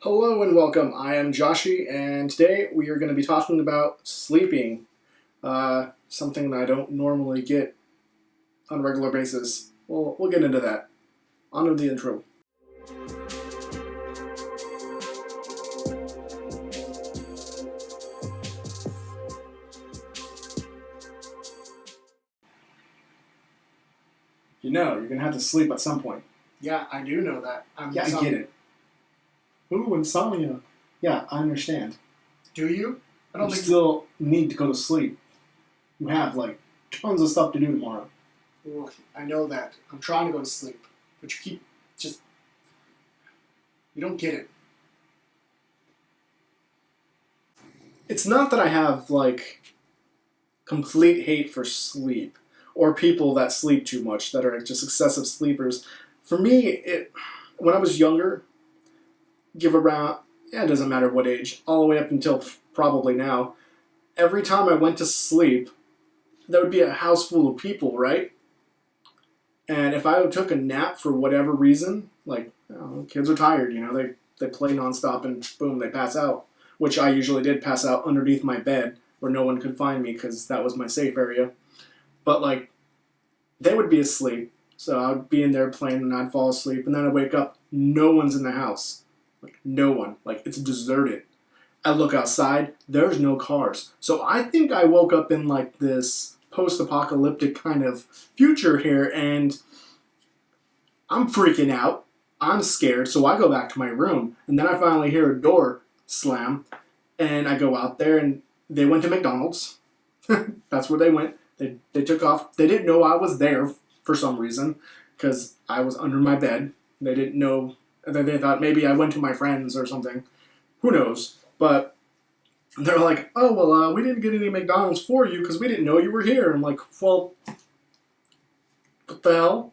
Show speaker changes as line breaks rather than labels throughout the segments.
Hello and welcome. I am Joshy, and today we are going to be talking about sleeping. Something that I don't normally get on a regular basis. We'll get into that. On to the intro. You know, you're going to have to sleep at some point.
Yeah, I do know that.
I get it. Ooh, insomnia. Yeah, I understand.
Do you? I don't
You
think
still need to go to sleep. You have, tons of stuff to do tomorrow.
Ooh, I know that. I'm trying to go to sleep, but you don't get it.
It's not that I have, complete hate for sleep or people that sleep too much, that are just excessive sleepers. For me, when I was younger, give around, it doesn't matter what age, all the way up until probably now, every time I went to sleep, there would be a house full of people, right? And if I took a nap for whatever reason, kids are tired, they play nonstop and boom, they pass out. Which I usually did pass out underneath my bed where no one could find me because that was my safe area. But they would be asleep, so I would be in there playing and I'd fall asleep, and then I'd wake up, no one's in the house. No one. It's deserted. I look outside, there's no cars. So I think I woke up in this post-apocalyptic kind of future here, and I'm freaking out. I'm scared, so I go back to my room, and then I finally hear a door slam, and I go out there, and they went to McDonald's. That's where they went. They took off. They didn't know I was there for some reason, because I was under my bed. They didn't know. They thought maybe I went to my friends or something. Who knows? But they're like, oh, well, we didn't get any McDonald's for you because we didn't know you were here. I'm like, well, what the hell?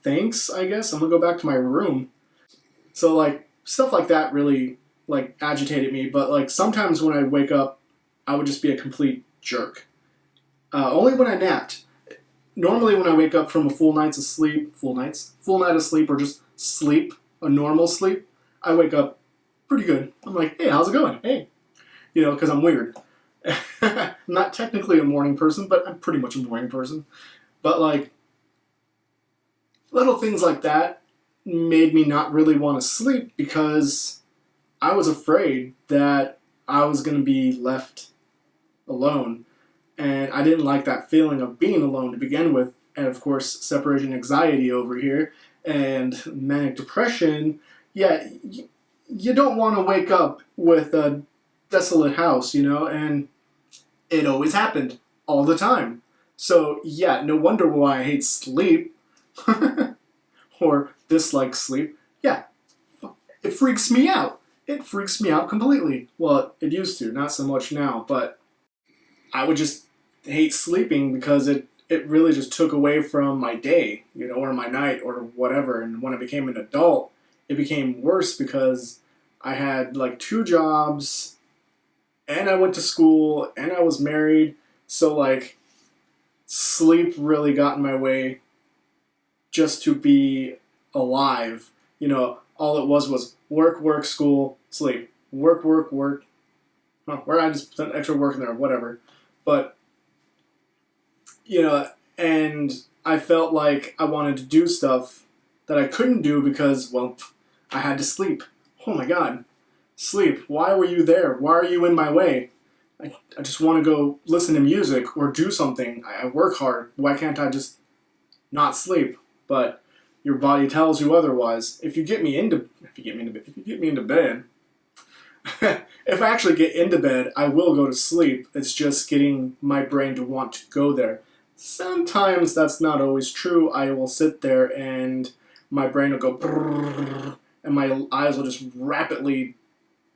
Thanks, I guess. I'm going to go back to my room. So, stuff like that really, agitated me. But, sometimes when I wake up, I would just be a complete jerk. Only when I napped. Normally when I wake up from a full night of sleep, or just sleep, a normal sleep, I wake up pretty good. I'm like, hey, how's it going? Hey. Because I'm weird. I'm not technically a morning person, but I'm pretty much a morning person. But, little things like that made me not really want to sleep because I was afraid that I was going to be left alone. And I didn't like that feeling of being alone to begin with. And, of course, separation anxiety over here and manic depression. Yeah, you don't want to wake up with a desolate house, and it always happened all the time. So, yeah, no wonder why I hate sleep or dislike sleep. Yeah, it freaks me out. It freaks me out completely. Well, it used to, not so much now, but I would just hate sleeping because it really just took away from my day, or my night or whatever. And when I became an adult, it became worse because I had 2 jobs, and I went to school, and I was married, so sleep really got in my way just to be alive. All it was work, work, school, sleep. Work, work, work. Well, where I just put extra work in there, whatever. But, and I felt like I wanted to do stuff that I couldn't do because, well, I had to sleep. Oh my God. Sleep. Why were you there? Why are you in my way? I just want to go listen to music or do something. I work hard. Why can't I just not sleep? But your body tells you otherwise. If you get me into bed, if I actually get into bed, I will go to sleep. It's just getting my brain to want to go there. Sometimes that's not always true. I will sit there and my brain will go brrrr, and my eyes will just rapidly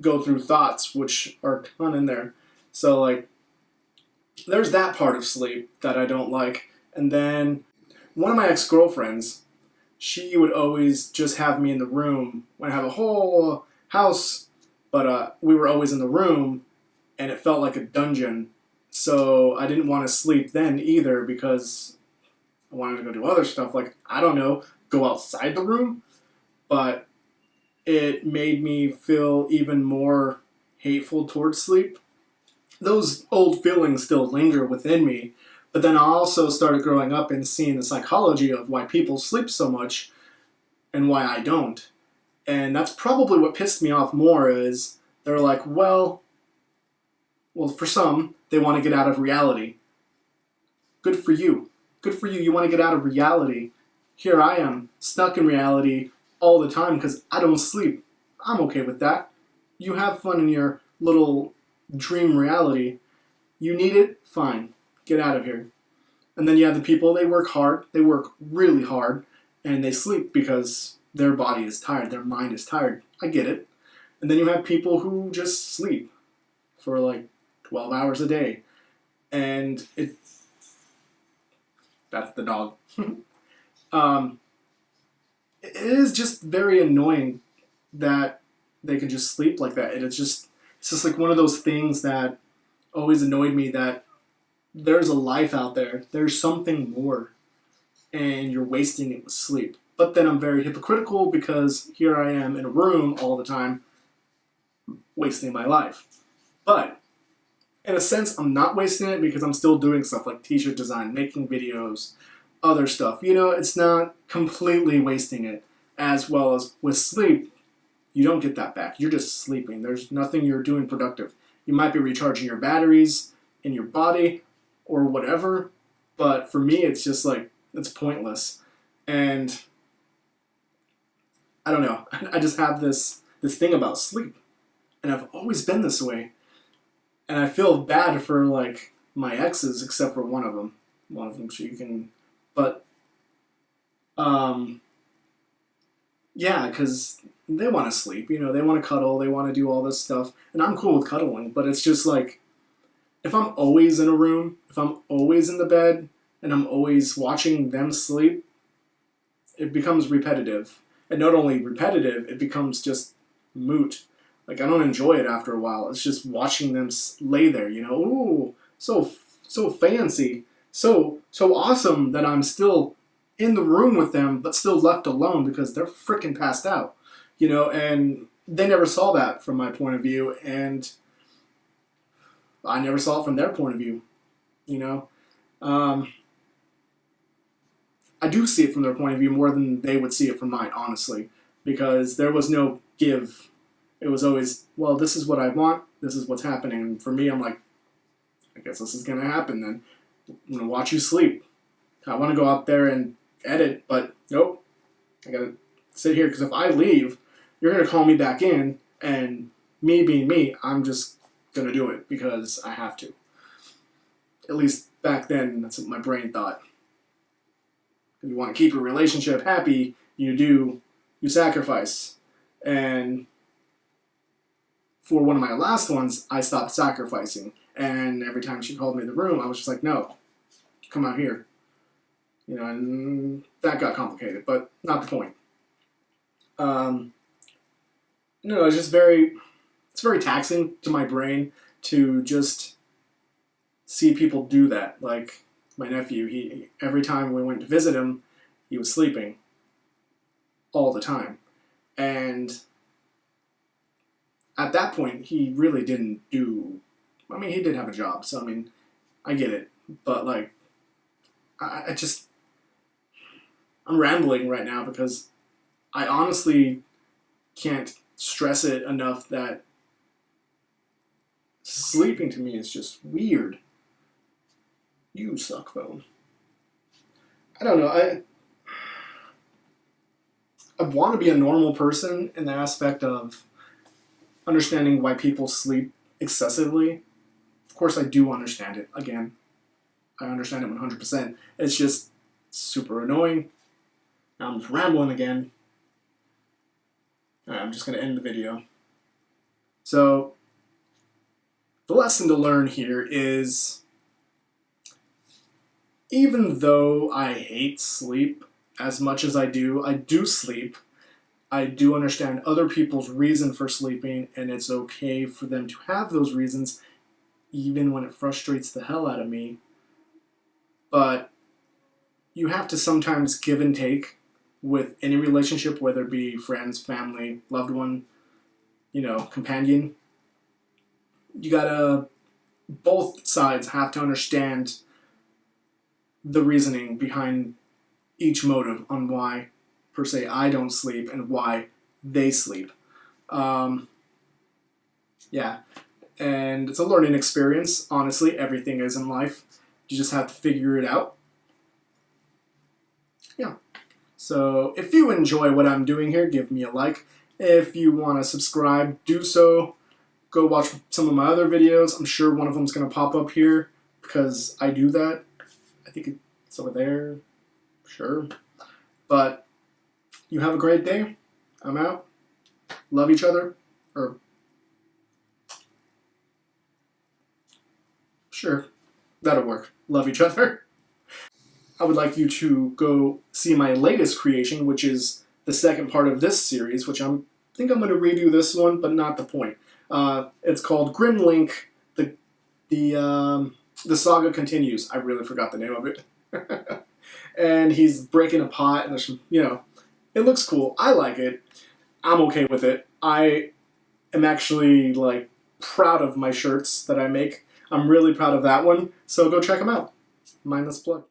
go through thoughts, which are a ton in there. So, there's that part of sleep that I don't like. And then one of my ex-girlfriends, she would always just have me in the room when I have a whole house, but we were always in the room, and it felt like a dungeon. So I didn't want to sleep then either because I wanted to go do other stuff, I don't know, go outside the room. But it made me feel even more hateful towards sleep. Those old feelings still linger within me, but then I also started growing up and seeing the psychology of why people sleep so much and why I don't. And that's probably what pissed me off more is they're like, well, for some, they want to get out of reality. Good for you. Good for you. You want to get out of reality. Here I am, stuck in reality all the time because I don't sleep. I'm okay with that. You have fun in your little dream reality. You need it? Fine. Get out of here. And then you have the people, they work hard. They work really hard. And they sleep because their body is tired. Their mind is tired. I get it. And then you have people who just sleep for like 12 hours a day. And that's the dog. It is just very annoying that they can just sleep like that. And it's just like one of those things that always annoyed me that there's a life out there. There's something more. And you're wasting it with sleep. But then I'm very hypocritical because here I am in a room all the time wasting my life. But in a sense, I'm not wasting it because I'm still doing stuff like t-shirt design, making videos, other stuff. You know, it's not completely wasting it. As well as with sleep, you don't get that back. You're just sleeping. There's nothing you're doing productive. You might be recharging your batteries in your body or whatever, but for me, it's just like, it's pointless. And I don't know. I just have this thing about sleep. And I've always been this way. And I feel bad for like my exes, except for one of them. One of them, she can, but yeah, because they want to sleep. You know, they want to cuddle. They want to do all this stuff, and I'm cool with cuddling. But it's just like if I'm always in a room, if I'm always in the bed, and I'm always watching them sleep, it becomes repetitive. And not only repetitive, it becomes just moot. Like, I don't enjoy it after a while. It's just watching them lay there, you know. Ooh, so fancy. So awesome that I'm still in the room with them, but still left alone because they're freaking passed out, you know. And they never saw that from my point of view, and I never saw it from their point of view, you know. I do see it from their point of view more than they would see it from mine, honestly, because there was no give. It was always, well, this is what I want, this is what's happening. And for me, I'm like, I guess this is going to happen then. I'm going to watch you sleep. I want to go out there and edit, but nope. I got to sit here because if I leave, you're going to call me back in, and me being me, I'm just going to do it because I have to. At least back then, that's what my brain thought. If you want to keep your relationship happy, you sacrifice. And for one of my last ones, I stopped sacrificing. And every time she called me in the room, I was just like, no, come out here. You know, and that got complicated, but not the point. No, it's very taxing to my brain to just see people do that. Like my nephew, every time we went to visit him, he was sleeping all the time. And at that point, he really didn't do, I mean, he did have a job, so I mean, I get it. But like, I'm rambling right now because I honestly can't stress it enough that sleeping to me is just weird. You suck, though. I don't know. I want to be a normal person in the aspect of understanding why people sleep excessively. Of course, I do understand it. Again, I understand it 100%. It's just super annoying. Now I'm just rambling again. Alright, I'm just going to end the video. So, the lesson to learn here is, even though I hate sleep as much as I do sleep. I do understand other people's reason for sleeping, and it's okay for them to have those reasons, even when it frustrates the hell out of me. But you have to sometimes give and take. with any relationship, whether it be friends, family, loved one, companion. You gotta, both sides have to understand the reasoning behind each motive on why, per se, I don't sleep and why they sleep. Yeah, and it's a learning experience. Honestly, everything is in life. You just have to figure it out. Yeah. So if you enjoy what I'm doing here, give me a like. If you want to subscribe, do so. Go watch some of my other videos. I'm sure one of them's going to pop up here because I do that. I think it's over there. Sure. But you have a great day. I'm out. Love each other. Or sure, that'll work. Love each other. I would like you to go see my latest creation, which is the second part of this series, which I think I'm going to redo this one, but not the point. It's called Grim Link. The saga continues. I really forgot the name of it. And he's breaking a pot, and there's it looks cool. I like it. I'm okay with it. I am actually proud of my shirts that I make. I'm really proud of that one. So go check them out. Mindless plug.